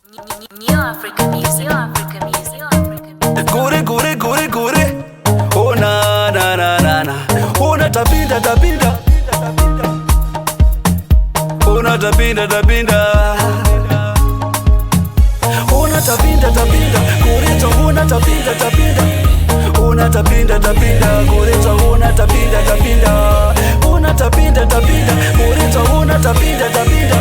New African music. New African music. New African music. Gore gore gore gore. Oh na na na na na. Oh na tapinda tapinda. Oh na tapinda tapinda. Oh na tapinda tapinda. Gore to oh na tapinda tapinda. Oh na tapinda tapinda. Gore to oh na tapinda tapinda. Oh na tapinda tapinda. Gore to oh na tapinda tapinda.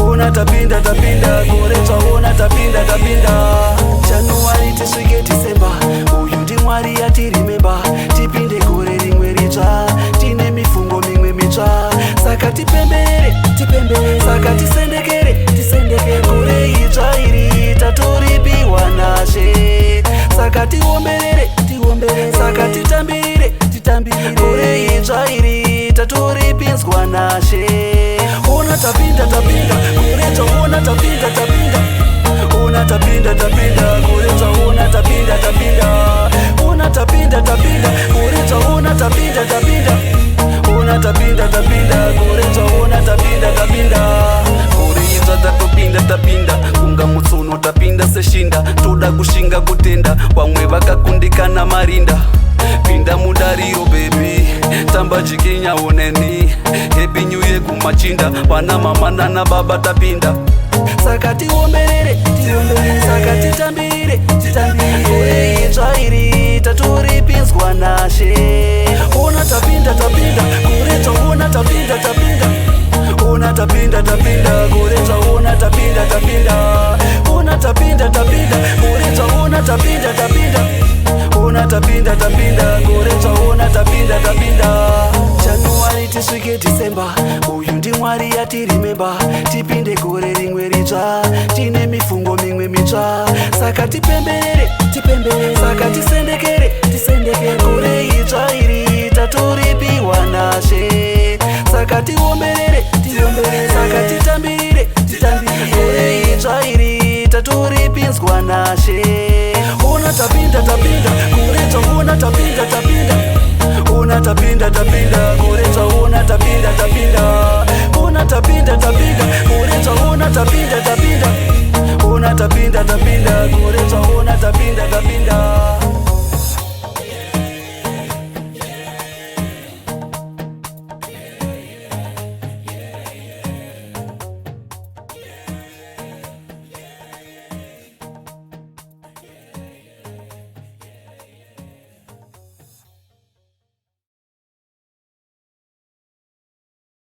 Una tapinda tapinda, goreta una tapinda tapinda. January tisvike December, uyu ndimwari yatirimemba. Tipinde gore rimwe ritsva, tine mifungo mimwe mitsva. Saka tipembere, tipembere, saka tisendekere, tisendekere. Gore itsva iri tatoripiwa naShe. Saka tiomberere, tiomberere, saka titambire, titambire. Gore itsva iri tatoripinzwa naShe. Una tapinda tapinda, goreta una tapinda tapinda. Una tapinda tapinda, goreta una tapinda tapinda. Una tapinda tapinda, goreta una tapinda tapinda. Una tapinda tapinda, goreta una tapinda tapinda. Goreta tapinda tapinda, kunga mutsono tapinda seshinda. Toda kushinga kutenda, vamwe vakakundikana marinda. Pinda mudariro baby, tamba jikinya oneni. Happy New Year kumachinda, wana mama na baba tapinda. Saka tiomberere, tiomberere, saka titambire, titambire. Gore itsva iri tatoripinzwa naShe. Una tapinda tapinda, goreta una tapinda tapinda. Una tapinda tapinda, goreta una tapinda tapinda. Una tapinda tapinda, goreta una tapinda tapinda. Una tapinda tapinda, goreta una tapinda tapinda. January tisvike December, uyu ndimwari yatirimemba. Tipinde gore rimwe ritsva, tine mifungo mimwe mitsva. Saka tipembere, tipembere, saka tisendekere, tisendekere. Gore itsva iri tatoripiwa naShe. Saka tiomberere, tiomberere, saka titambire, titambire. Gore itsva iri tatoripinzwa naShe. Una tapinda tapinda, goreta una tapinda tapinda. Una tapinda tapinda, goreta una tapinda tapinda.